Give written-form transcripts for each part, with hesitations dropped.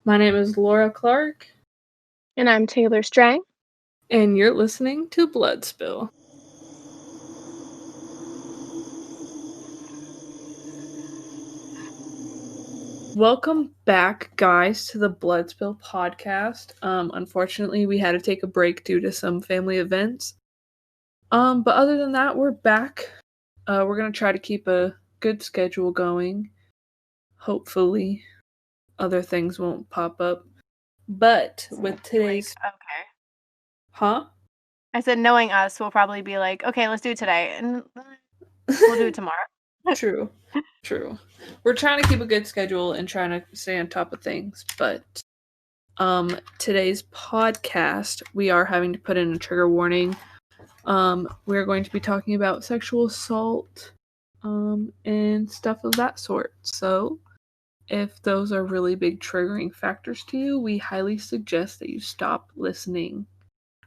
My name is Laura Clark, And I'm Taylor Strang. and you're listening to Blood Spill. Welcome back, guys, to the Blood Spill podcast. Unfortunately, we had to take a break due to some family events. But other than that, we're back. We're gonna try to keep a good schedule going. Hopefully, other things won't pop up. But with today's, Okay. huh? I said, knowing us, we'll probably be like, okay, let's do it today, and we'll do it tomorrow. True. We're trying to keep a good schedule and trying to stay on top of things, but today's podcast we are having to put in a trigger warning. We're going to be talking about sexual assault and stuff of that sort. So if those are really big triggering factors to you, we highly suggest that you stop listening.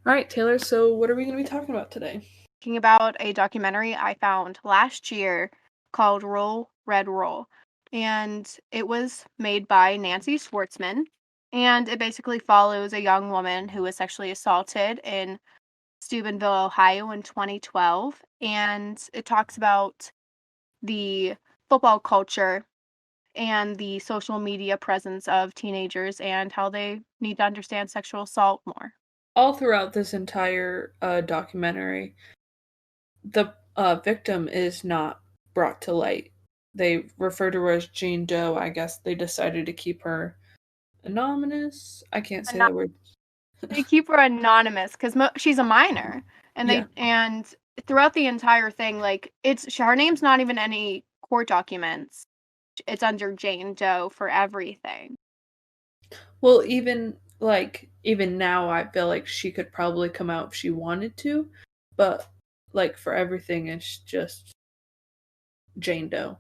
All right, Taylor, so what are we going to be talking about today? Talking about a documentary I found last year called Roll Red Roll, and it was made by Nancy Schwartzman, and it basically follows a young woman who was sexually assaulted in Steubenville, Ohio in 2012, and it talks about the football culture and the social media presence of teenagers and how they need to understand sexual assault more. All throughout this entire documentary, the victim is not brought to light. They refer to her as Jane Doe. I guess they decided to keep her anonymous. I can't say that word. They keep her anonymous because she's a minor, and Yeah. throughout the entire thing, like her name's not even any court documents. It's under Jane Doe for everything. Well, even now, I feel like she could probably come out if she wanted to, but like for everything, it's just Jane Doe.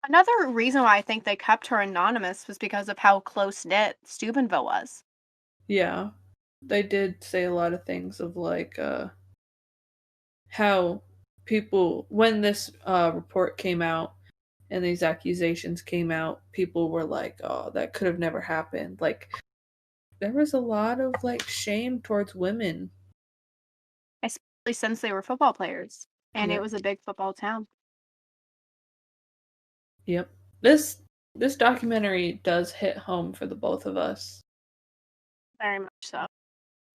Another reason why I think they kept her anonymous was because of how close knit Steubenville was. Yeah, they did say a lot of things of like how people when this report came out and these accusations came out, people were like, "Oh, that could have never happened." Like there was a lot of like shame towards women. Especially since they were football players, and it Yep. was a big football town. Yep. This documentary does hit home for the both of us Very much so.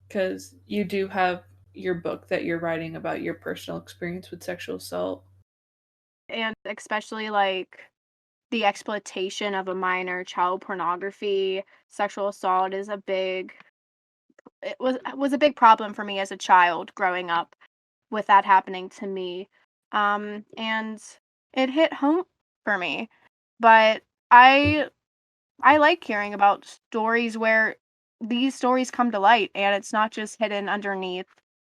because you do have your book that you're writing about your personal experience with sexual assault. And especially, like, the exploitation of a minor, child pornography, sexual assault is a big it was a big problem for me as a child growing up with that happening to me. And it hit home for me. But I I like hearing about stories where these stories come to light and it's not just hidden underneath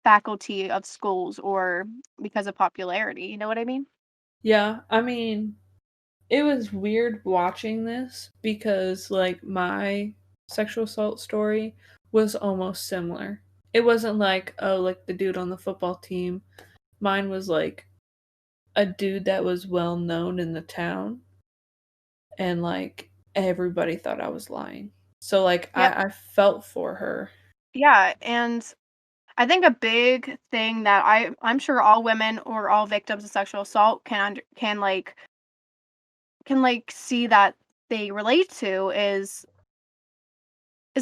faculty of schools or because of popularity. You know what I mean? Yeah, I mean, it was weird watching this because like my sexual assault story was almost similar. It wasn't like, oh, like the dude on the football team. Mine was like a dude that was well known in the town and like everybody thought I was lying. So like Yep. I felt for her. Yeah, and I think a big thing that I'm sure all women or all victims of sexual assault can see that they relate to is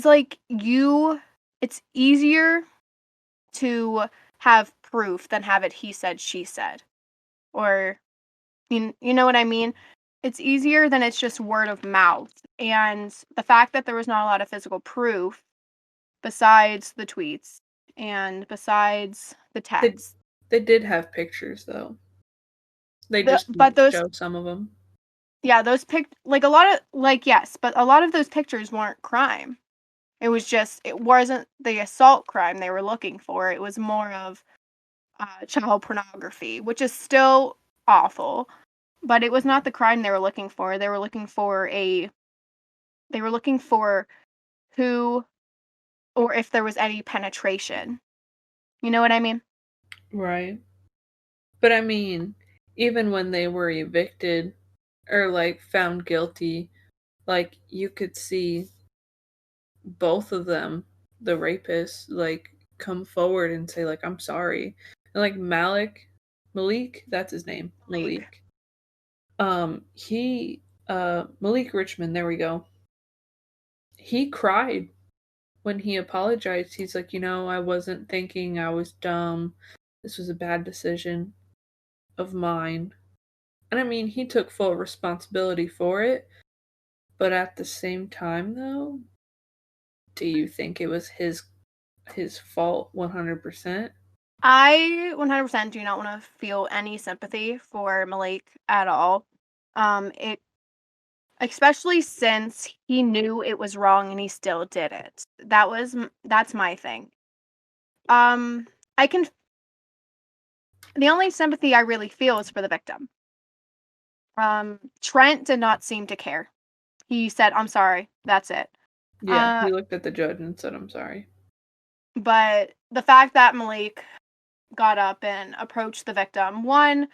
like you it's easier to have proof than have it he said she said, or you know what I mean. It's easier than it's just word of mouth, and the fact that there was not a lot of physical proof besides the tweets and besides the They texts. they did have pictures though. They The just but didn't those show some of them. Yeah, those like a lot of like yes, but a lot of those pictures weren't crime. It wasn't the assault crime they were looking for. It was more of child pornography, which is still awful, but it was not the crime they were looking for. They were looking for who or if there was any penetration. You know what I mean? Right. But I mean, even when they were evicted or like found guilty, like you could see both of them, the rapists, like come forward and say like I'm sorry. And like Malik, that's his name, Malik. He Malik Richmond, there we go. He cried when he apologized. He's like, I wasn't thinking, I was dumb. This was a bad decision of mine. And I mean, he took full responsibility for it. But at the same time, though, do you think it was his fault 100%? I 100% do not want to feel any sympathy for Malik at all. It especially since he knew it was wrong and he still did it. That's my thing. I can the only sympathy I really feel is for the victim. Trent did not seem to care. He said, "I'm sorry." That's it. Yeah, he looked at the judge and said, "I'm sorry." But the fact that Malik got up and approached the victim, one,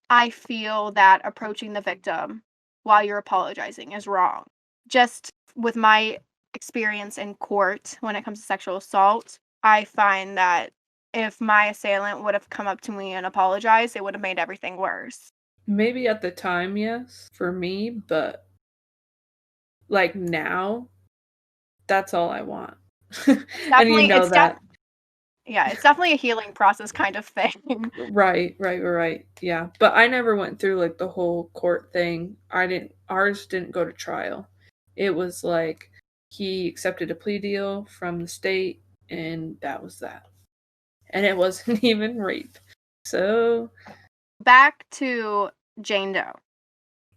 I feel that approaching the victim while you're apologizing is wrong. Just with my experience in court when it comes to sexual assault, I find that if my assailant would have come up to me and apologized, it would have made everything worse. Maybe at the time, yes, for me, but like now, that's all I want. And you know that. Yeah, it's definitely a healing process kind of thing. Right. Yeah. But I never went through like the whole court thing. Ours didn't go to trial. It was like he accepted a plea deal from the state and that was that. And it wasn't even rape. So back to Jane Doe.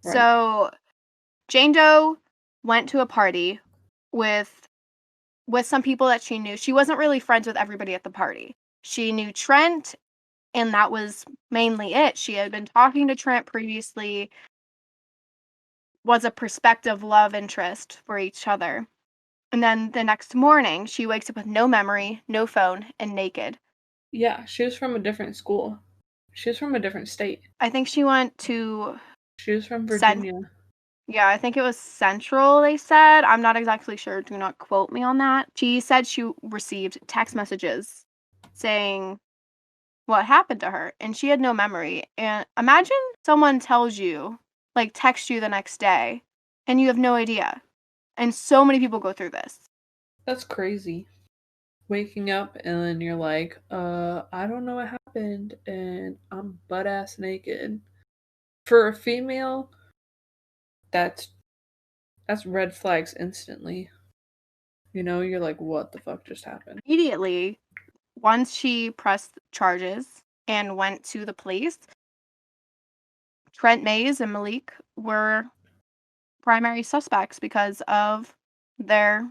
right. So Jane Doe went to a party with some people that she knew. She wasn't really friends with everybody at the party. She knew Trent, and that was mainly it. She had been talking to Trent previously, was a prospective love interest for each other. And then the next morning, she wakes up with no memory, no phone, and naked. Yeah, she was from a different school. She was from a different state. I think she went to... She was from Virginia. Yeah, I think it was Central, they said. I'm not exactly sure. Do not quote me on that. She said she received text messages saying what happened to her, and she had no memory. And imagine someone tells you, like, text you the next day, and you have no idea. And so many people go through this. That's crazy. Waking up and then you're like, I don't know what happened, and I'm butt-ass naked. For a female, that's red flags instantly. You're like, what the fuck just happened? Immediately, once she pressed charges and went to the police, Trent Mays and Malik were primary suspects because of their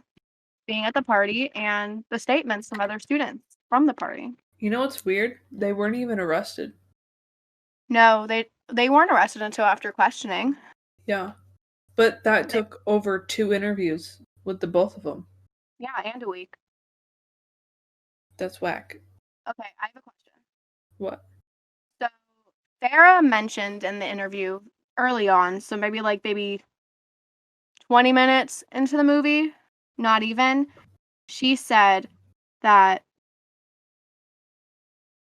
being at the party and the statements from other students from the party. You know what's weird? They weren't even arrested. No, they weren't arrested until after questioning. Yeah. But that took over 2 interviews with the both of them. Yeah, and a week. That's whack. Okay, I have a question. What? So, Farrah mentioned in the interview early on, so maybe 20 minutes into the movie, not even, she said that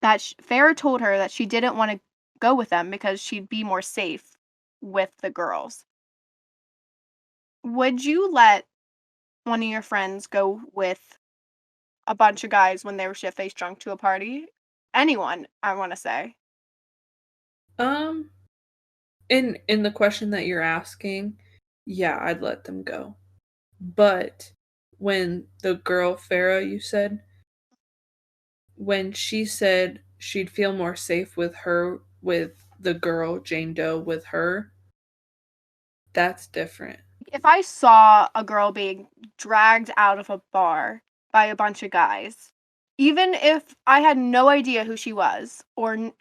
Farrah told her that she didn't want to go with them because she'd be more safe with the girls. Would you let one of your friends go with a bunch of guys when they were shit-faced drunk to a party? Anyone, I want to say. In the question that you're asking, yeah, I'd let them go. But when the girl Farrah, you said, when she said she'd feel more safe with the girl Jane Doe with her, that's different. If I saw a girl being dragged out of a bar by a bunch of guys, even if I had no idea who she was, or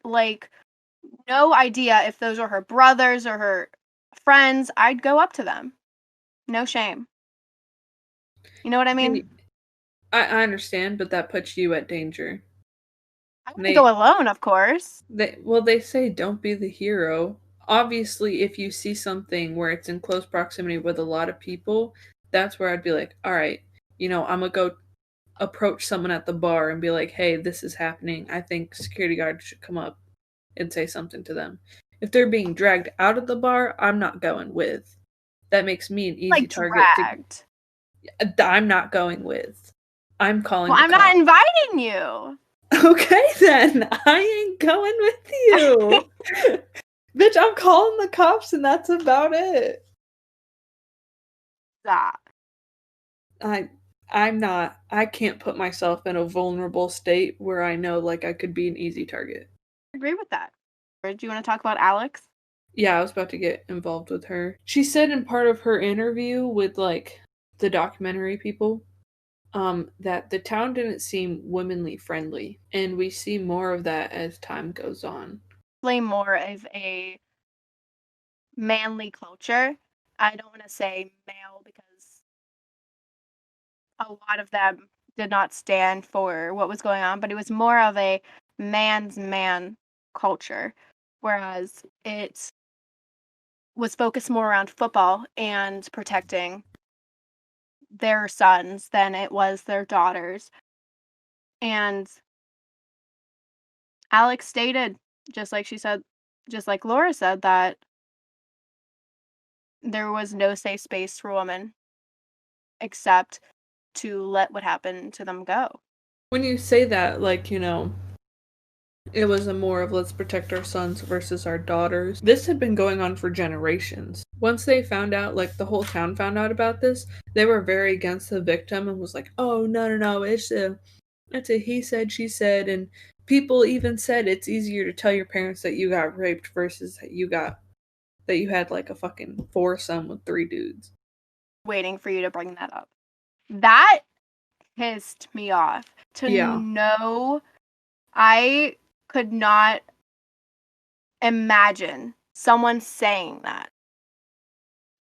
no idea if those were her brothers or her friends, I'd go up to them. No shame. You know what I mean? I understand, but that puts you at danger. I wouldn't go alone, of course. They say don't be the hero. Obviously, if you see something where it's in close proximity with a lot of people, that's where I'd be like, all right, I'm gonna go approach someone at the bar and be like, hey, this is happening. I think security guards should come up and say something to them. If they're being dragged out of the bar, I'm not going with. That makes me an easy target dragged. I'm not going with. I'm calling. Well, I'm not inviting you. Okay, then I ain't going with you. Bitch, I'm calling the cops and that's about it. Stop. I can't put myself in a vulnerable state where I know like I could be an easy target. I agree with that. Do you want to talk about Alex? Yeah, I was about to get involved with her. She said in part of her interview with like the documentary people, that the town didn't seem womanly friendly, and we see more of that as time goes on. Play more of a manly culture. I don't want to say male because a lot of them did not stand for what was going on, but it was more of a man's man culture, whereas it was focused more around football and protecting their sons than it was their daughters. And Alex stated, just like she said, just like Laura said, that there was no safe space for women except to let what happened to them go. When you say that, like, it was a more of let's protect our sons versus our daughters. This had been going on for generations. Once they found out, like the whole town found out about this, they were very against the victim and was like, oh, no, it's a he said, she said. And people even said it's easier to tell your parents that you got raped versus that you had like a fucking foursome with 3 dudes. Waiting for you to bring that up. That pissed me off to know. I could not imagine someone saying that.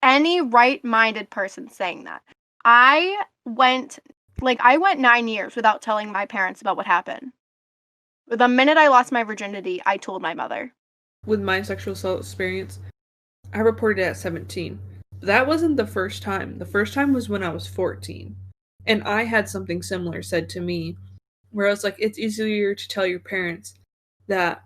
Any right-minded person saying that. I went 9 years without telling my parents about what happened. The minute I lost my virginity, I told my mother. With my sexual assault experience, I reported it at 17. That wasn't the first time. The first time was when I was 14. And I had something similar said to me where I was like, it's easier to tell your parents that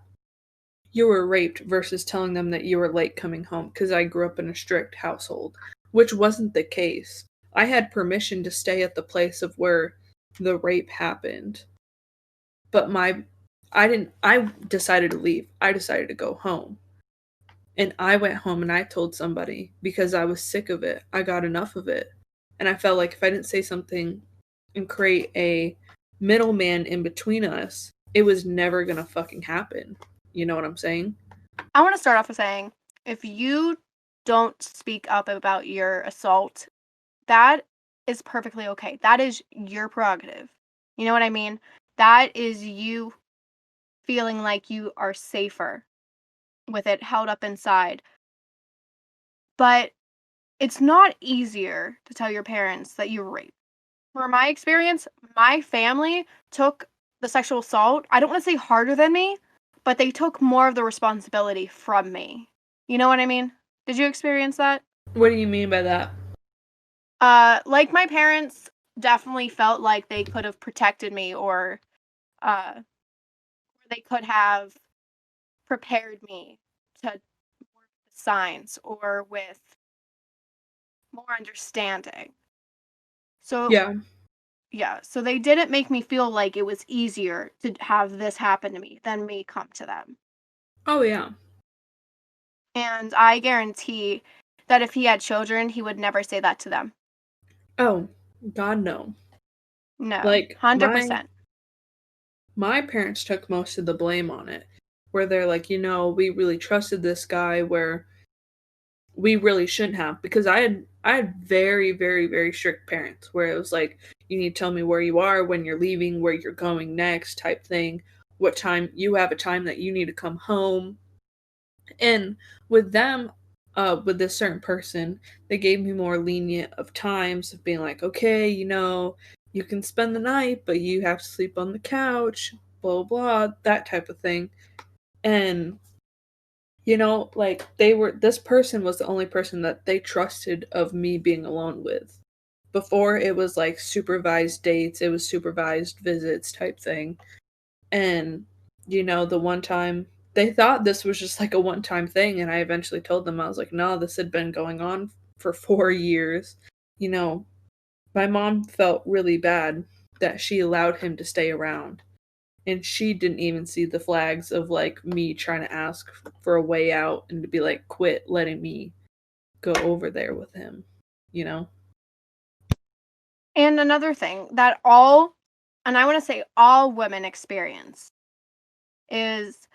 you were raped versus telling them that you were late coming home, because I grew up in a strict household, which wasn't the case. I had permission to stay at the place of where the rape happened. But I decided to leave. I decided to go home. And I went home and I told somebody because I was sick of it. I got enough of it. And I felt like if I didn't say something and create a middleman in between us, it was never gonna fucking happen. You know what I'm saying? I want to start off with saying, if you don't speak up about your assault, that is perfectly okay. That is your prerogative. You know what I mean? That is you feeling like you are safer with it held up inside. But it's not easier to tell your parents that you were raped. For my experience, my family took the sexual assault, I don't want to say harder than me, but they took more of the responsibility from me. You know what I mean? Did you experience that? What do you mean by that? Like my parents definitely felt like they could have protected me, or they could have prepared me to work with signs or with more understanding. So yeah, so they didn't make me feel like it was easier to have this happen to me than me come to them. Oh yeah. And I guarantee that if he had children, he would never say that to them. Oh, God no. No. Like 100%. My parents took most of the blame on it. Where they're like, we really trusted this guy where we really shouldn't have, because I had very, very, very strict parents where it was like, you need to tell me where you are, when you're leaving, where you're going next type thing, what time you have a time that you need to come home. And with them, with this certain person, they gave me more lenient of times of being like, okay, you can spend the night, but you have to sleep on the couch, blah, blah, that type of thing. And like this person was the only person that they trusted of me being alone with. Before it was like supervised dates, it was supervised visits type thing. And, the one time they thought this was just like a one time thing. And I eventually told them, I was like, no, this had been going on for 4 years. My mom felt really bad that she allowed him to stay around. And she didn't even see the flags of like me trying to ask for a way out and to be like, quit letting me go over there with him, you know? And another thing that and I want to say all women experience, is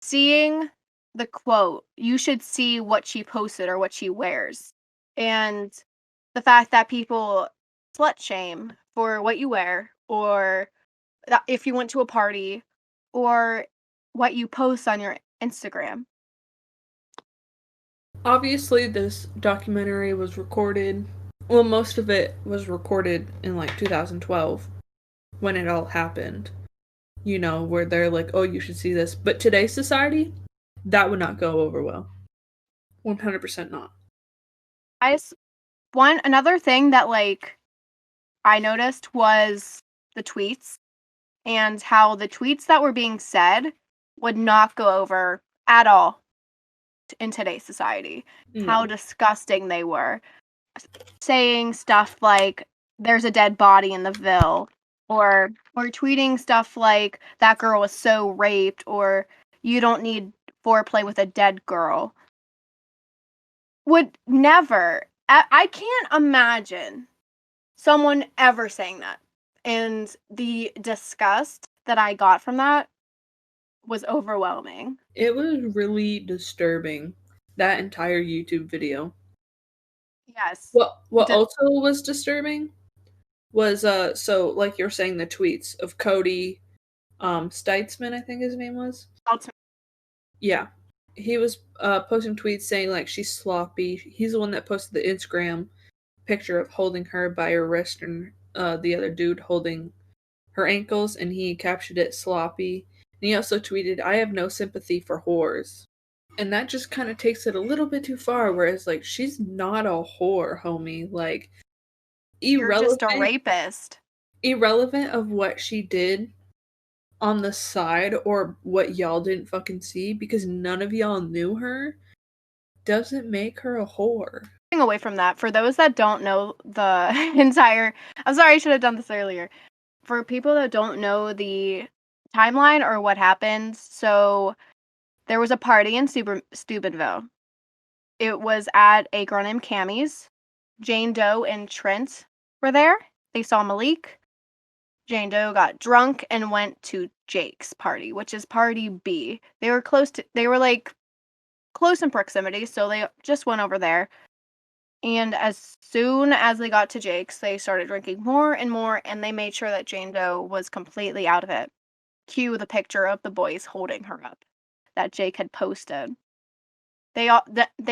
seeing the quote, "You should see what she posted or what she wears." And the fact that people slut shame for what you wear, or that if you went to a party, or what you post on your Instagram. Obviously, this documentary was recorded. Well, most of it was recorded in like 2012 when it all happened. Where they're like, oh, you should see this. But today's society, that would not go over well. 100% not. Another thing that like I noticed was the tweets, and how the tweets that were being said would not go over at all in today's society. How disgusting they were. Saying stuff like, "There's a dead body in the Ville," or tweeting stuff like, "That girl was so raped," or "You don't need foreplay with a dead girl." Would never. I can't imagine someone ever saying that. And the disgust that I got from that was overwhelming. It was really disturbing, that entire YouTube video. Yes. What also was disturbing was so like you're saying, the tweets of Cody Steitzman, I think his name was. Yeah. He was posting tweets saying like she's sloppy. He's the one that posted the Instagram picture of holding her by her wrist and the other dude holding her ankles, and he captioned it sloppy. And he also tweeted, "I have no sympathy for whores." And that just kind of takes it a little bit too far, whereas like she's not a whore, homie. Like You're just a rapist. Irrelevant of what she did on the side or what y'all didn't fucking see because none of y'all knew her, doesn't make her a whore. Away from that, for those that don't know the entire, I'm sorry, I should have done this earlier. For people that don't know the timeline or what happened, so there was a party in Steubenville. It was at a girl named Cammy's. Jane Doe and Trent were there. They saw Malik. Jane Doe got drunk and went to Jake's party, which is party B. They were like close in proximity, so they just went over there. And as soon as they got to Jake's, they started drinking more and more, and they made sure that Jane Doe was completely out of it. Cue the picture of the boys holding her up that Jake had posted. They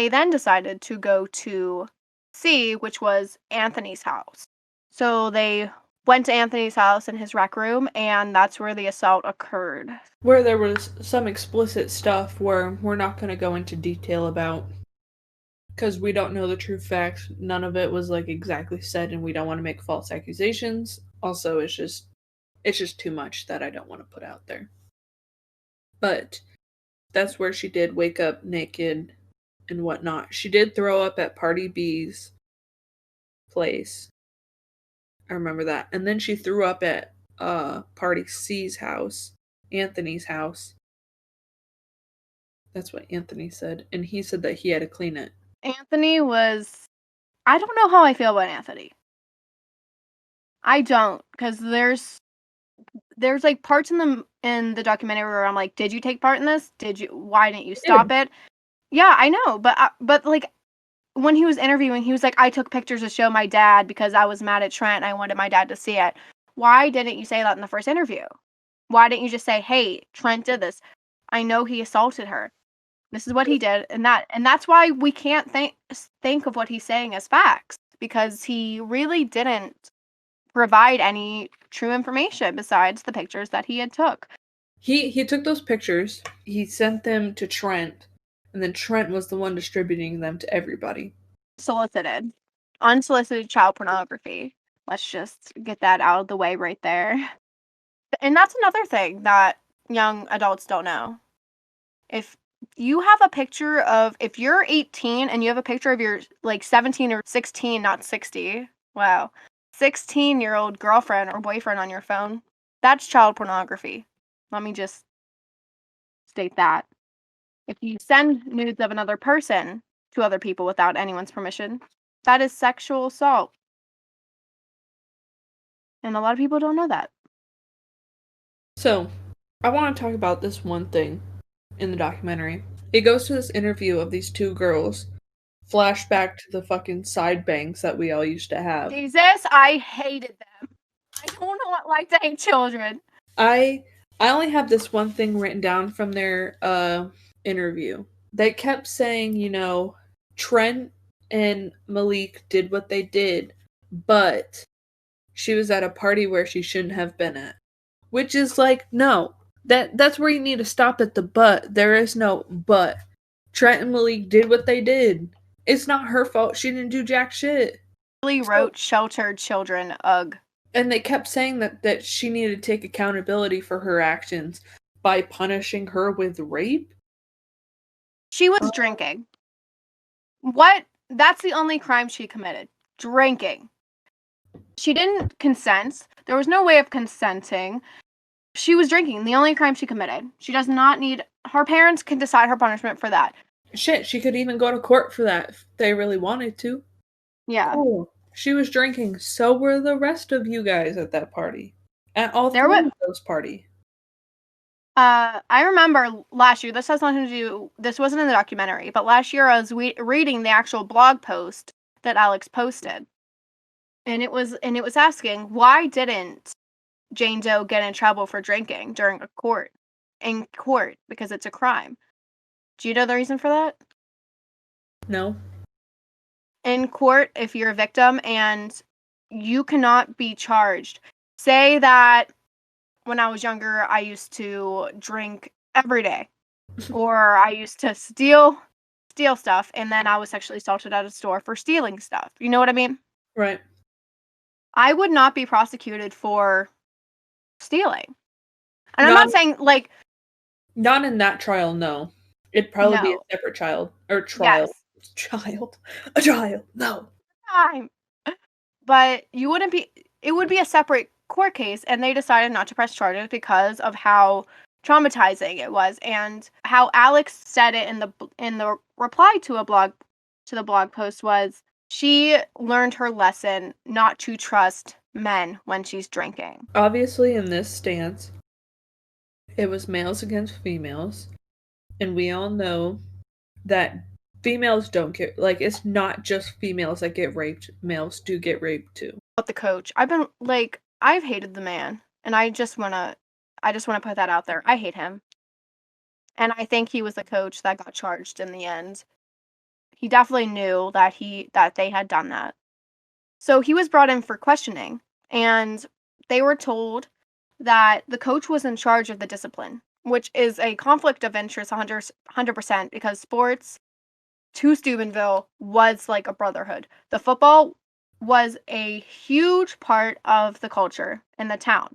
then decided to go to C, which was Anthony's house. So they went to Anthony's house in his rec room, and that's where the assault occurred. Where there was some explicit stuff where we're not going to go into detail about, because we don't know the true facts. None of it was like exactly said, and we don't want to make false accusations. Also, it's just too much that I don't want to put out there. But that's where she did wake up naked and whatnot. She did throw up at Party B's place. I remember that. And then she threw up at Party C's house, Anthony's house. That's what Anthony said. And he said that he had to clean it. Anthony was... I don't know how I feel about Anthony. I don't, because there's like parts in the documentary where I'm like, did you take part in this? Why didn't you stop it? Yeah, I know, but like when he was interviewing, he was like, I took pictures to show my dad because I was mad at Trent and I wanted my dad to see it. Why didn't you say that in the first interview? Why didn't you just say, hey, Trent did this. I know he assaulted her. This is what he did, and that's why we can't think of what he's saying as facts, because he really didn't provide any true information besides the pictures that he had took. He took those pictures, he sent them to Trent, and then Trent was the one distributing them to everybody. Solicited. unsolicited child pornography. Let's just get that out of the way right there. And that's another thing that young adults don't know. If you have a picture of, if you're 18 and you have a picture of your like 17 or 16, not 60, wow, 16-year-old girlfriend or boyfriend on your phone, that's child pornography. Let me just state that. If you send nudes of another person to other people without anyone's permission, that is sexual assault. And a lot of people don't know that. So, I want to talk about this one thing in the documentary. It goes to this interview of these two girls, flashback to the fucking side bangs that we all used to have. Jesus, I hated them. I don't like to hate children. I only have this one thing written down from their interview. They kept saying, you know, Trent and Malik did what they did, but she was at a party where she shouldn't have been at. Which is like, no. That's where you need to stop at the but. There is no but. Trent and Malik did what they did. It's not her fault. She didn't do jack shit. Really wrote sheltered children, ugh. And they kept saying that she needed to take accountability for her actions by punishing her with rape. She was drinking. What? That's the only crime she committed. Drinking. She didn't consent. There was no way of consenting. She was drinking. The only crime she committed. She does not need... Her parents can decide her punishment for that. Shit, she could even go to court for that if they really wanted to. Yeah. Oh, she was drinking. So were the rest of you guys at that party. At all three of those party. I remember last year, this has nothing to do... This wasn't in the documentary, but last year I was reading the actual blog post that Alex posted. And it was asking, why didn't Jane Doe get in trouble for drinking during in court, because it's a crime. Do you know the reason for that? No. In court, if you're a victim and you cannot be charged, say that when I was younger, I used to drink every day, or I used to steal stuff, and then I was sexually assaulted at a store for stealing stuff. You know what I mean? Right. I would not be prosecuted for stealing. And I'm not saying, like... Not in that trial, no. It'd probably be a separate trial. Or trial. Yes. A trial. No. Time. But you wouldn't be... It would be a separate court case, and they decided not to press charges because of how traumatizing it was, and how Alex said it in the reply to the blog post was, she learned her lesson not to trust men when she's drinking. Obviously, in this stance, it was males against females, and we all know that females don't get, like, it's not just females that get raped, males do get raped too. About the coach, I've hated the man, and I just want to put that out there. I hate him. And I think he was the coach that got charged in the end. He definitely knew that they had done that. So he was brought in for questioning, and they were told that the coach was in charge of the discipline, which is a conflict of interest 100%, because sports to Steubenville was like a brotherhood. The football was a huge part of the culture in the town.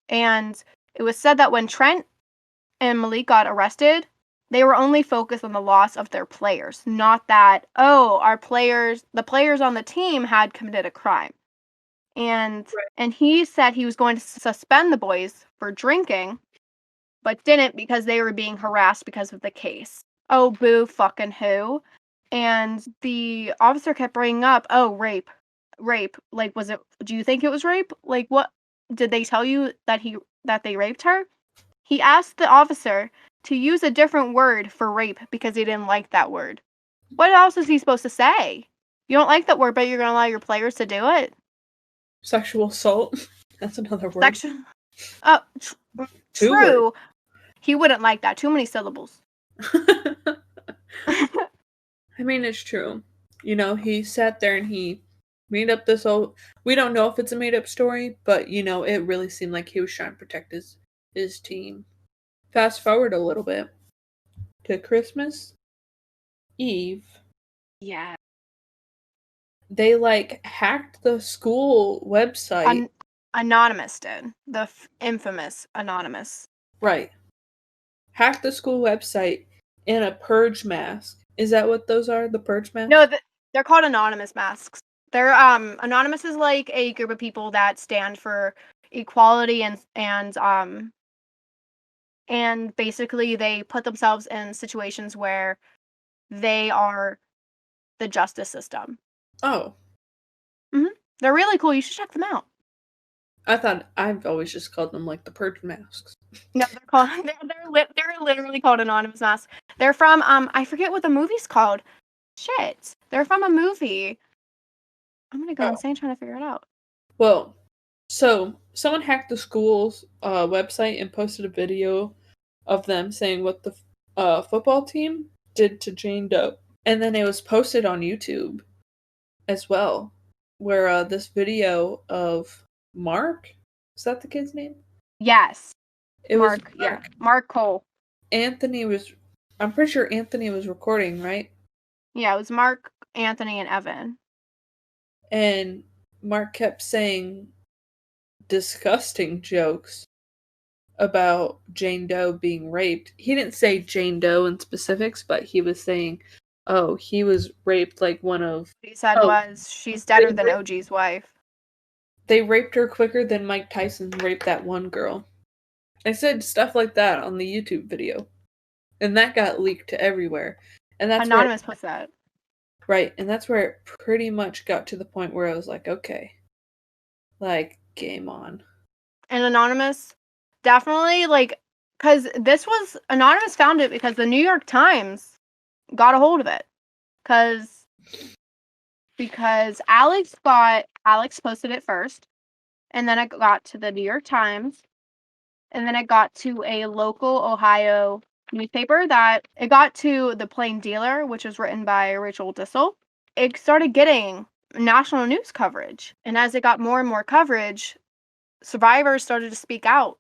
And it was said that when Trent and Malik got arrested, they were only focused on the loss of their players, not that, the players on the team had committed a crime. And he said he was going to suspend the boys for drinking, but didn't because they were being harassed because of the case. Oh, boo fucking who? And the officer kept bringing up, oh, rape. Like, do you think it was rape? Like, what, did they tell you that they raped her? He asked the officer to use a different word for rape because he didn't like that word. What else is he supposed to say? You don't like that word, but you're going to allow your players to do it? Sexual assault. That's another word. True. Words. He wouldn't like that. Too many syllables. I mean, it's true. You know, he sat there and he made up this whole... We don't know if it's a made-up story, but, you know, it really seemed like he was trying to protect his team. Fast forward a little bit to Christmas Eve. Yeah. they like hacked the school website. Anonymous did. The infamous Anonymous. Right. Hacked the school website in a purge mask. Is that what those are? The purge masks? No, they're called anonymous masks. They're Anonymous is like a group of people that stand for equality and basically they put themselves in situations where they are the justice system. Oh. They're really cool. You should check them out. I've always just called them like the purge masks. No, they're called they're literally called anonymous masks. They're from I forget what the movie's called. Shit. They're from a movie. I'm gonna go insane trying to figure it out. Well, so someone hacked the school's website and posted a video of them saying what the football team did to Jane Doe. And then it was posted on YouTube as well, where this video of Mark, is that the kid's name? Yes. It Mark, was yeah. Mark Cole. I'm pretty sure Anthony was recording, right? Yeah, it was Mark, Anthony, and Evan. And Mark kept saying disgusting jokes about Jane Doe being raped. He didn't say Jane Doe in specifics, but he was saying, oh, he was raped like one of. What he said was, she's deader than OG's wife. They raped her quicker than Mike Tyson raped that one girl. I said stuff like that on the YouTube video. And that got leaked to everywhere. And that's Anonymous puts that. Right, and that's where it pretty much got to the point where I was like, okay. Like, game on. And Anonymous definitely, like, because Anonymous found it because the New York Times got a hold of it. Because Alex posted it first, and then it got to the New York Times, and then it got to a local Ohio newspaper that it got to the Plain Dealer, which was written by Rachel Dissel. It started getting national news coverage, and as it got more and more coverage, survivors started to speak out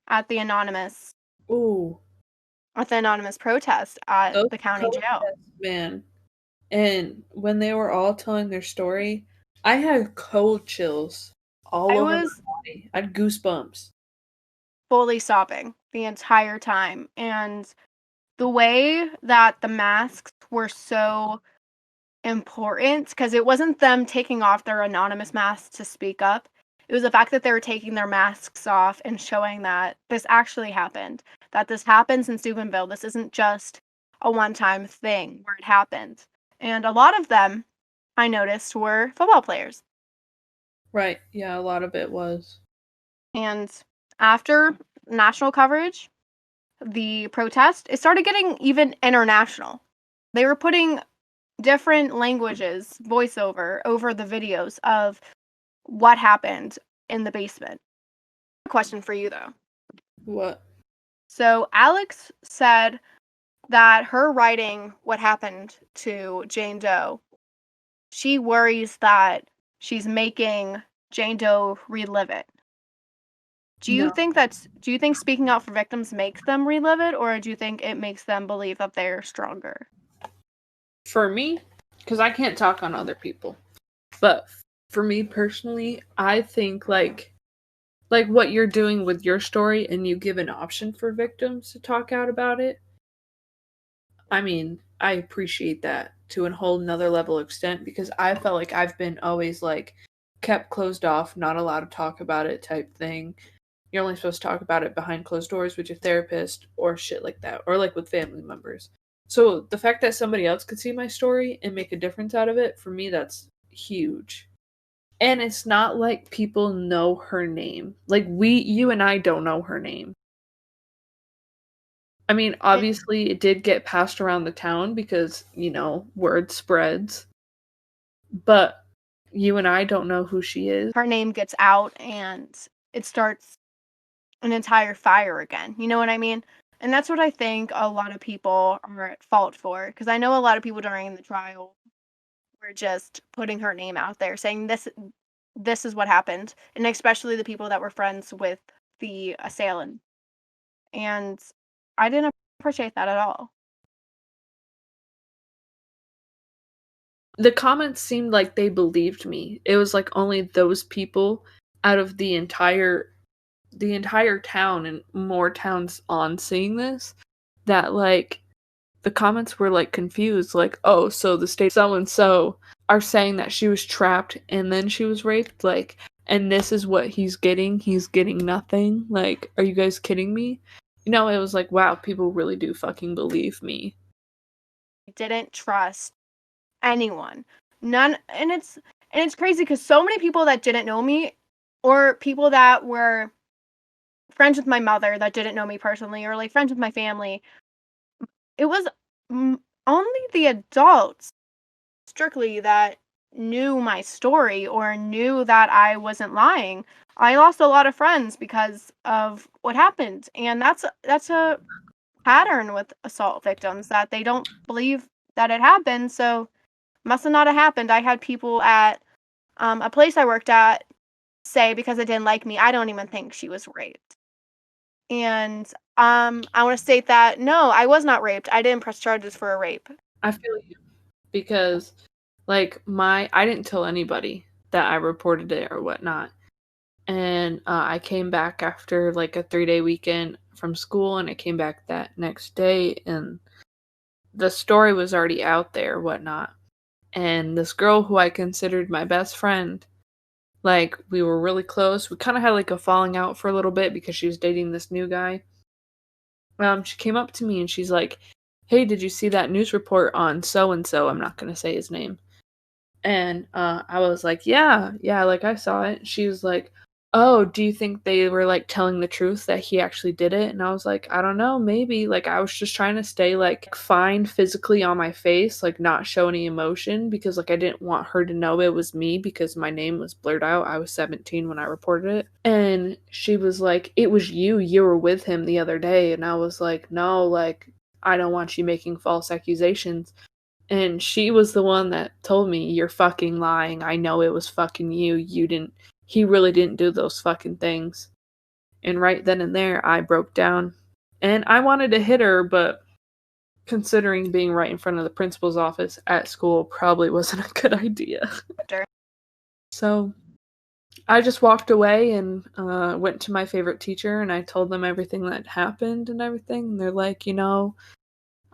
at the anonymous protest at the county jail. Man. And when they were all telling their story, I had cold chills all over my body. I had goosebumps. Fully sobbing the entire time. And the way that the masks were so important, because it wasn't them taking off their anonymous masks to speak up. It was the fact that they were taking their masks off and showing that this actually happened, that this happens in Steubenville. This isn't just a one-time thing where it happened. And a lot of them, I noticed, were football players. Right. Yeah, a lot of it was. And after national coverage, the protest, it started getting even international. They were putting different languages, voiceover, over the videos of what happened in the basement. Question for you, though. What? So Alex said that her writing what happened to Jane Doe, she worries that she's making Jane Doe relive it. Do you think speaking out for victims makes them relive it, or do you think it makes them believe that they're stronger? For me, because I can't talk on other people, but for me personally, I think like what you're doing with your story and you give an option for victims to talk out about it. I mean, I appreciate that to a whole nother level extent because I felt like I've been always like kept closed off, not allowed to talk about it type thing. You're only supposed to talk about it behind closed doors with your therapist or shit like that, or like with family members. So the fact that somebody else could see my story and make a difference out of it, for me, that's huge. And it's not like people know her name. Like you and I don't know her name. I mean, obviously it did get passed around the town because, word spreads. But you and I don't know who she is. Her name gets out and it starts an entire fire again. You know what I mean? And that's what I think a lot of people are at fault for. Because I know a lot of people during the trial were just putting her name out there, saying this is what happened. And especially the people that were friends with the assailant. And I didn't appreciate that at all. the comments seemed like they believed me. It was like only those people out of the entire town and more towns on seeing this that like the comments were like confused, like, oh, so the state so and so are saying that she was trapped and then she was raped, like, and this is what he's getting. He's getting nothing. Like, are you guys kidding me? You know, it was like, wow, people really do fucking believe me. Didn't trust anyone. None, and it's crazy because so many people that didn't know me, or people that were friends with my mother that didn't know me personally, or like friends with my family, it was only the adults strictly that knew my story or knew that I wasn't lying. I lost a lot of friends because of what happened, and that's a pattern with assault victims that they don't believe that it happened. So must have not have happened. I had people at a place I worked at say because it didn't like me, I don't even think she was raped. And I want to state that no, I was not raped. I didn't press charges for a rape. I feel you because, like, I didn't tell anybody that I reported it or whatnot. And I came back after like a 3-day weekend from school, and I came back that next day, and the story was already out there, whatnot. And this girl who I considered my best friend, like, we were really close. We kind of had like a falling out for a little bit because she was dating this new guy. She came up to me and she's like, "Hey, did you see that news report on so and so?" I'm not gonna say his name. And I was like, yeah, like I saw it. She was like, oh, do you think they were like telling the truth that he actually did it? And I was like, I don't know, maybe. Like, I was just trying to stay like fine physically on my face, like not show any emotion because like I didn't want her to know it was me because my name was blurred out. I was 17 when I reported it. And she was like, it was you. You were with him the other day. And I was like, no, like, I don't want you making false accusations. And she was the one that told me, "You're fucking lying. I know it was fucking you. He really didn't do those fucking things." And right then and there, I broke down. And I wanted to hit her, but considering being right in front of the principal's office at school probably wasn't a good idea. So I just walked away and went to my favorite teacher and I told them everything that happened and everything. And they're like,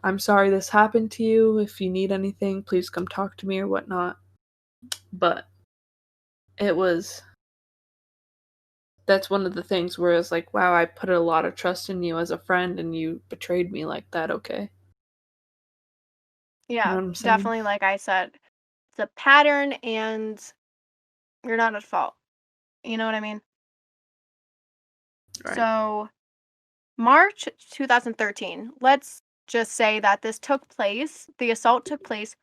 I'm sorry this happened to you. If you need anything, please come talk to me or whatnot. But it was that's one of the things where it's like, wow, I put a lot of trust in you as a friend and you betrayed me like that, okay? You know Yeah, what I'm saying? definitely. Like I said, it's a pattern, and you're not at fault. You know what I mean? Right. So March 2013. Let's just say that the assault took place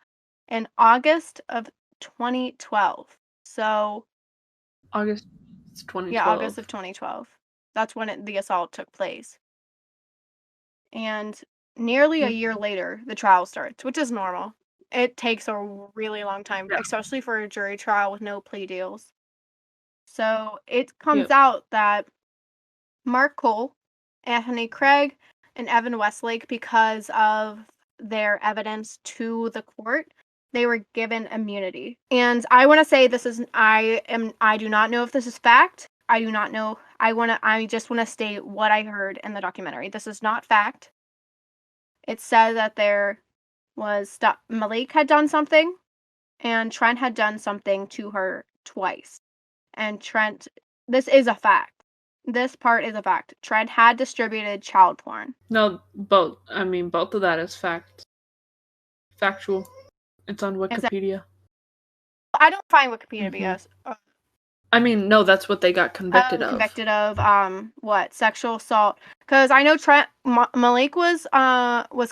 in August of 2012. So, August yeah, August 2012. of 2012. That's when the assault took place. And nearly a year later, the trial starts, which is normal. It takes a really long time, Yeah. especially for a jury trial with no plea deals. So it comes Yep. out that Mark Cole, Anthony Craig, and Evan Westlake, because of their evidence to the court, they were given immunity. And I want to say I do not know if this is fact. I do not know. I just want to state what I heard in the documentary. This is not fact. It said that Malik had done something and Trent had done something to her twice. And this is a fact. This part is a fact. Trent had distributed child porn. No, both. I mean, both of that is fact. Factual. It's on Wikipedia. I don't find Wikipedia Hmm. BS. I mean, no, that's what they got convicted of. Convicted of what, sexual assault? Because I know Malik was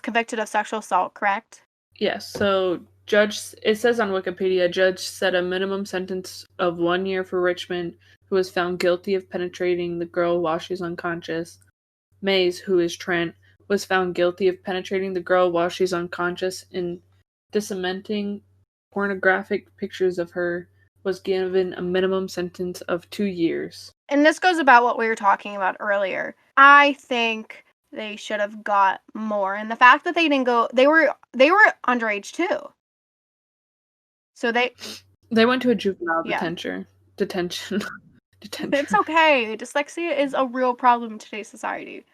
convicted of sexual assault, correct? Yes, so it says on Wikipedia, judge set a minimum sentence of 1 year for Richmond, who was found guilty of penetrating the girl while she's unconscious. Mays, who is Trent, was found guilty of penetrating the girl while she's unconscious and disseminating pornographic pictures of her, was given a minimum sentence of 2 years. And this goes about what we were talking about earlier. I think they should have got more. And the fact that they didn't go, they were underage too. So they went to a juvenile Yeah. detention. It's okay. Dyslexia is a real problem in today's society.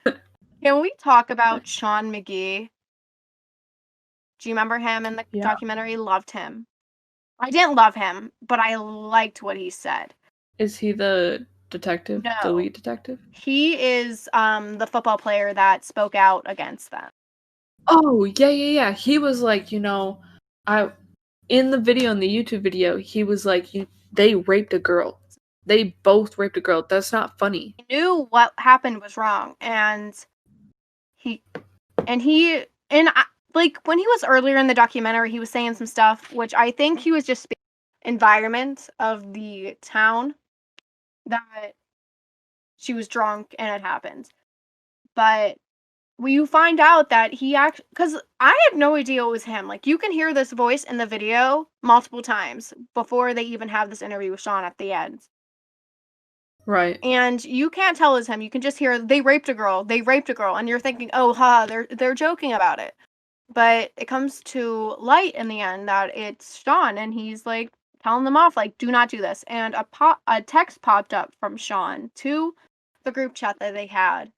Can we talk about Sean McGee? Do you remember him in the Yeah. documentary? Loved him. I didn't love him, but I liked what he said. Is he the detective? No. The lead detective? He is the football player that spoke out against them. Oh, yeah. He was like, in the video, in the YouTube video, he was like, they raped a girl. They both raped a girl. That's not funny. He knew what happened was wrong, and like when he was earlier in the documentary, he was saying some stuff, which I think he was just environment of the town that she was drunk and it happened. But you find out that he actually, because I had no idea it was him. Like, you can hear this voice in the video multiple times before they even have this interview with Sean at the end. Right. And you can't tell it's him. You can just hear, they raped a girl, and you're thinking, oh, they're joking about it. But it comes to light in the end that it's Sean, and he's like telling them off, like, do not do this. And a text popped up from Sean to the group chat that they had,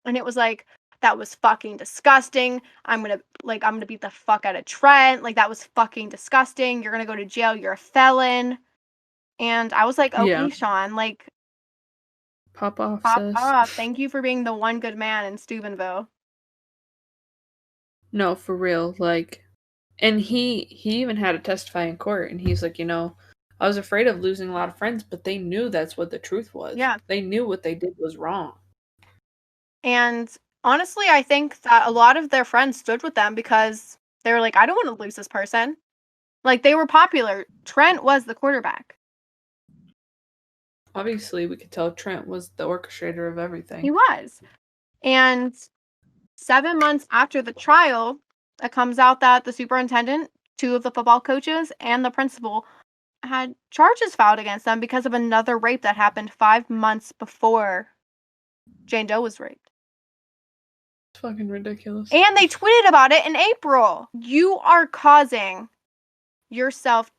and it was like, that was fucking disgusting. I'm gonna beat the fuck out of Trent. Like, that was fucking disgusting. You're gonna go to jail. You're a felon. And I was like, okay, Yeah. Sean, like, pop off, pop sis. off. Thank you for being the one good man in Steubenville. No, for real. Like, and he even had to testify in court, and he's like, I was afraid of losing a lot of friends, but they knew that's what the truth was. Yeah. They knew what they did was wrong. And honestly, I think that a lot of their friends stood with them because they were like, I don't want to lose this person. Like, they were popular. Trent was the quarterback. Obviously, we could tell Trent was the orchestrator of everything. He was. And 7 months after the trial, it comes out that the superintendent, 2 of the football coaches, and the principal had charges filed against them because of another rape that happened 5 months before Jane Doe was raped. It's fucking ridiculous. And they tweeted about it in April. You are causing yourself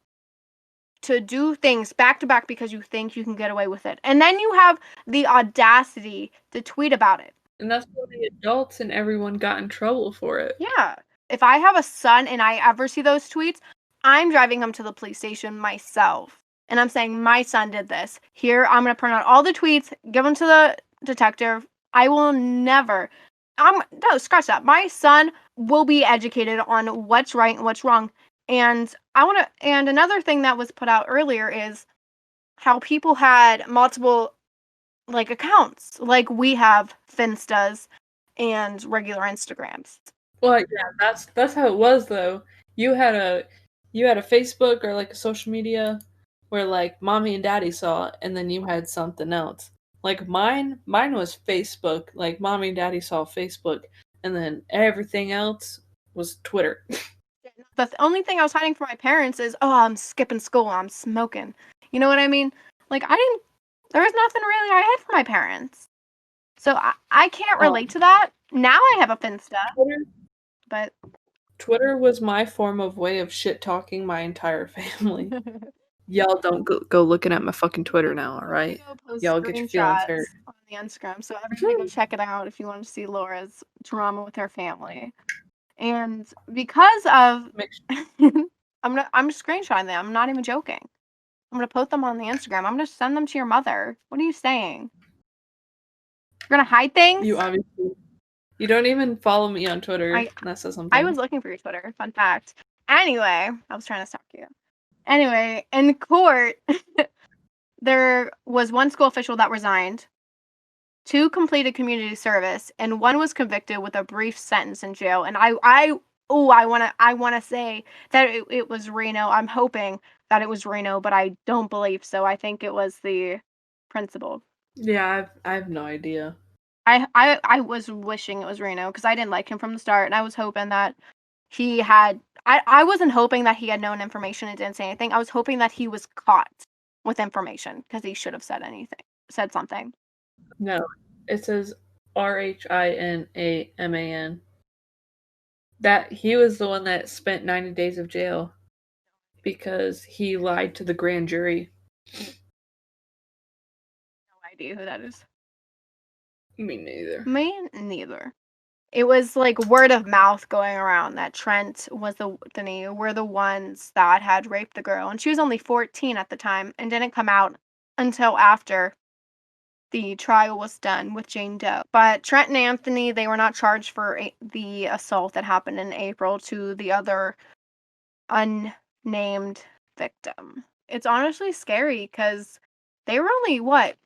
to do things back to back because you think you can get away with it. And then you have the audacity to tweet about it. And that's why the adults and everyone got in trouble for it. Yeah. If I have a son and I ever see those tweets, I'm driving him to the police station myself. And I'm saying, my son did this. Here, I'm going to print out all the tweets, give them to the detective. I will never. No, scratch that. My son will be educated on what's right and what's wrong. And and another thing that was put out earlier is how people had multiple like accounts. Like we have Finstas and regular Instagrams. Well, yeah, that's how it was though. You had a Facebook or like a social media where like mommy and daddy saw it, and then you had something else. Like mine was Facebook. Like mommy and daddy saw Facebook, and then everything else was Twitter. The only thing I was hiding from my parents is, oh, I'm skipping school, I'm smoking. You know what I mean? Like there was nothing really I hid from my parents. So I can't relate to that. Now I have a Finsta. But Twitter was my form of way of shit talking my entire family. Y'all don't go looking at my fucking Twitter now, all right? Y'all get your feelings hurt. On the Instagram, so everybody go check it out if you want to see Laura's drama with her family. And because of, I'm screenshotting them. I'm not even joking. I'm gonna post them on the Instagram. I'm gonna send them to your mother. What are you saying? You're gonna hide things? You don't even follow me on Twitter. That says something. I was looking for your Twitter. Fun fact. Anyway, I was trying to stalk you. Anyway, in court, there was one school official that resigned, 2 completed community service, and 1 was convicted with a brief sentence in jail. And I want to say that it was Reno. I'm hoping that it was Reno, but I don't believe so. I think it was the principal. Yeah, I have no idea. I was wishing it was Reno because I didn't like him from the start, and I was hoping that he had. I wasn't hoping that he had known information and didn't say anything. I was hoping that he was caught with information because he should have said something. No, it says RHINAMAN. That he was the one that spent 90 days of jail. because he lied to the grand jury. No idea who that is. Me neither. Me neither. It was like word of mouth going around that Trent were the ones that had raped the girl, and she was only 14 at the time and didn't come out until after the trial was done with Jane Doe. But Trent and Anthony, they were not charged for the assault that happened in April to the other unnamed victim. It's honestly scary because they were only,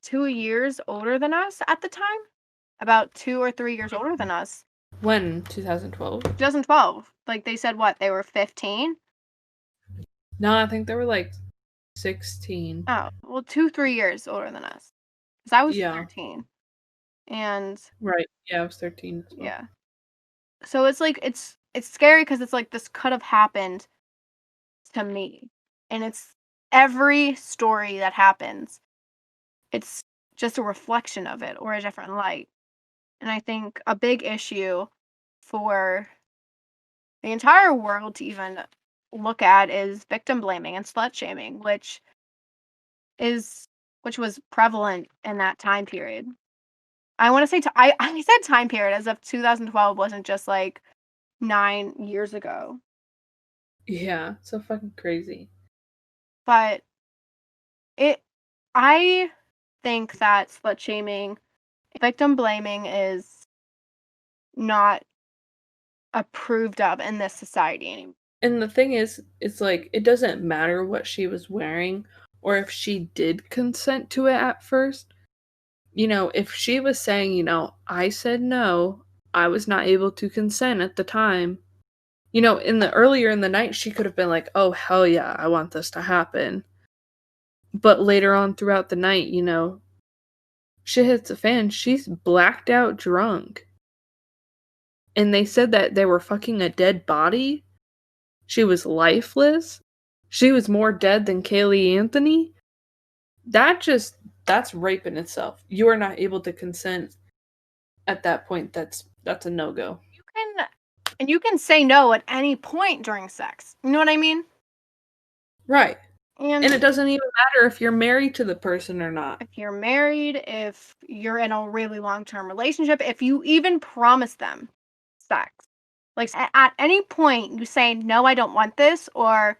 2 years older than us at the time? About 2 or 3 years older than us. When? 2012? 2012. Like, they said they were 15? No, I think they were like 16. Oh, well, 2-3 years older than us. Because I was Yeah. 13. And Right. Yeah, I was 13 as well. yeah. So it's like it's scary because it's like this could have happened to me. And it's every story that happens, it's just a reflection of it or a different light. And I think a big issue for the entire world to even look at is victim blaming and slut shaming, which was prevalent in that time period. I want to say I said time period as if 2012 wasn't just like 9 years ago. Yeah, so fucking crazy. But I think that slut shaming, victim blaming is not approved of in this society anymore. And the thing is, it's like, it doesn't matter what she was wearing or if she did consent to it at first. You know, if she was saying, you know, I said no, I was not able to consent at the time. You know, earlier in the night, she could have been like, oh, hell yeah, I want this to happen. But later on throughout the night, you know, shit hits the fan. She's blacked out drunk. And they said that they were fucking a dead body. She was lifeless. She was more dead than Kaylee Anthony. That's rape in itself. You are not able to consent at that point. That's a no-go. You can say no at any point during sex. You know what I mean? Right. And it doesn't even matter if you're married to the person or not. If you're married, if you're in a really long-term relationship, if you even promise them sex. Like at any point you say, no, I don't want this, or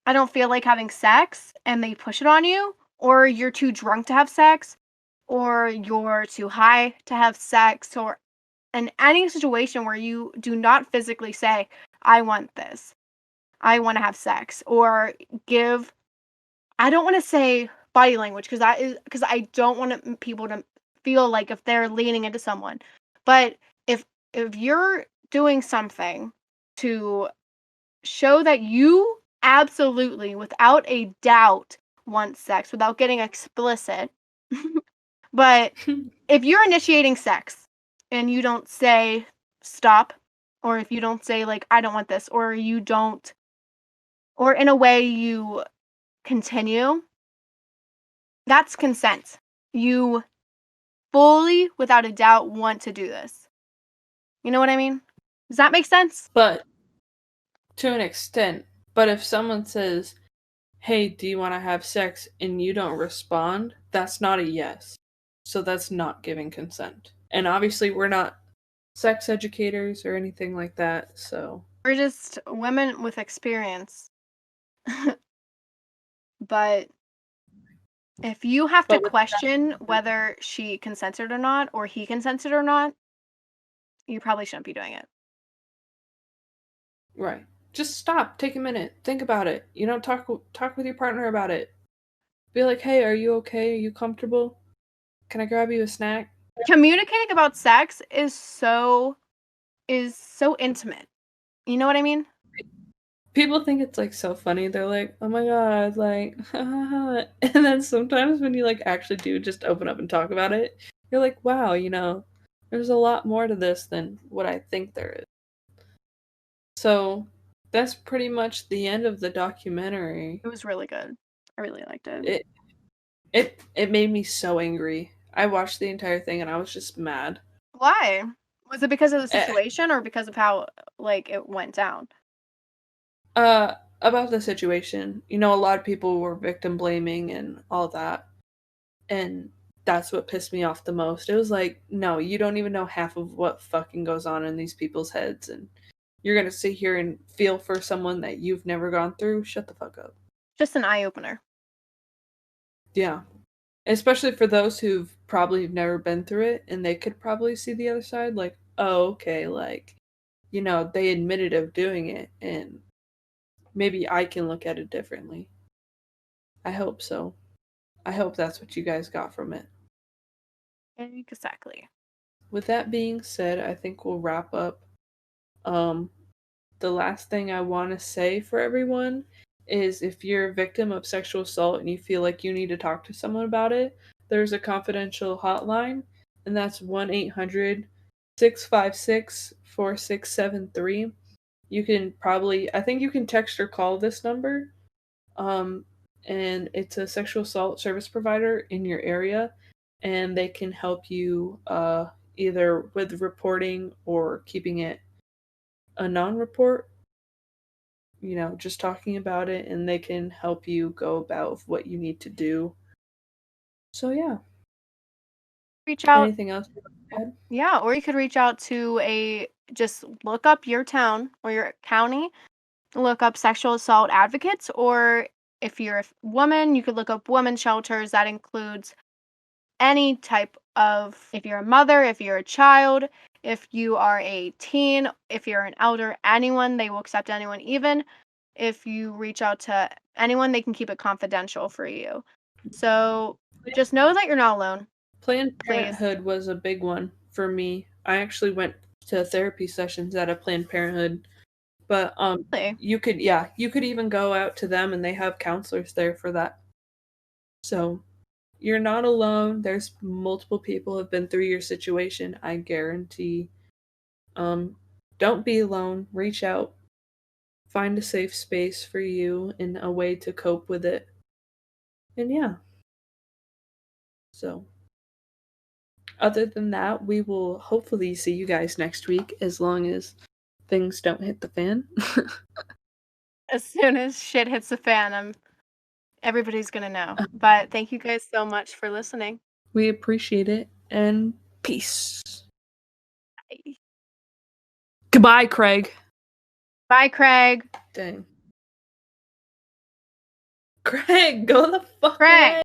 I don't feel like having sex, and they push it on you, or you're too drunk to have sex, or you're too high to have sex, or in any situation where you do not physically say, I want this, I want to have sex, or give, I don't want to say body language because I don't want people to feel like if they're leaning into someone. But if you're doing something to show that you absolutely, without a doubt, want sex, without getting explicit, but if you're initiating sex and you don't say stop, or if you don't say like I don't want this, or you don't, or in a way you continue, that's consent. You fully, without a doubt, want to do this. You know what I mean? Does that make sense? But to an extent. But if someone says, hey, do you want to have sex, and you don't respond, that's not a yes. So that's not giving consent. And obviously, we're not sex educators or anything like that, so. We're just women with experience. But if you have to question whether she consented or not, or he consented or not, you probably shouldn't be doing it. Right. Just stop. Take a minute. Think about it. You know, talk with your partner about it. Be like, hey, are you okay? Are you comfortable? Can I grab you a snack? Communicating about sex is so intimate. You know what I mean? People think it's like so funny. They're like, oh my god, like, and then sometimes when you like actually do just open up and talk about it, you're like, wow, you know, there's a lot more to this than what I think there is. So that's pretty much the end of the documentary. It was really good. I really liked it. It made me so angry. I watched the entire thing and I was just mad. Why? Was it because of the situation or because of how like it went down? about the situation. You know, a lot of people were victim blaming and all that. And that's what pissed me off the most. It was like, no, you don't even know half of what fucking goes on in these people's heads, and you're gonna sit here and feel for someone that you've never gone through. Shut the fuck up. Just an eye opener. Yeah. Especially for those who've probably never been through it and they could probably see the other side, like, oh, okay, like, you know, they admitted of doing it and maybe I can look at it differently. I hope so. I hope that's what you guys got from it. Exactly. With that being said, I think we'll wrap up. Um, the last thing I want to say for everyone is if you're a victim of sexual assault and you feel like you need to talk to someone about it, there's a confidential hotline, and that's 1-800-656-4673. You can probably, I think you can text or call this number, um, and it's a sexual assault service provider in your area, and they can help you either with reporting or keeping it a non-report, you know, just talking about it, and they can help you go about what you need to do. So yeah. Reach out. Anything else you want to add? Yeah, or you could reach out to just look up your town or your county, look up sexual assault advocates, or if you're a woman, you could look up women's shelters. That includes any type of, if you're a mother, if you're a child, if you are a teen, if you're an elder, anyone, they will accept anyone. Even if you reach out to anyone, they can keep it confidential for you. So just know that you're not alone. Planned Please. Parenthood was a big one for me. I actually went to therapy sessions at a Planned Parenthood, but Really? you could even go out to them and they have counselors there for that. So you're not alone. There's multiple people who have been through your situation, I guarantee. Don't be alone. Reach out. Find a safe space for you and a way to cope with it. And yeah. So other than that, we will hopefully see you guys next week as long as things don't hit the fan. As soon as shit hits the fan, everybody's gonna know. But thank you guys so much for listening. We appreciate it and peace. Bye. Goodbye, Craig. Bye, Craig. Dang. Craig, go the fuck Craig. away.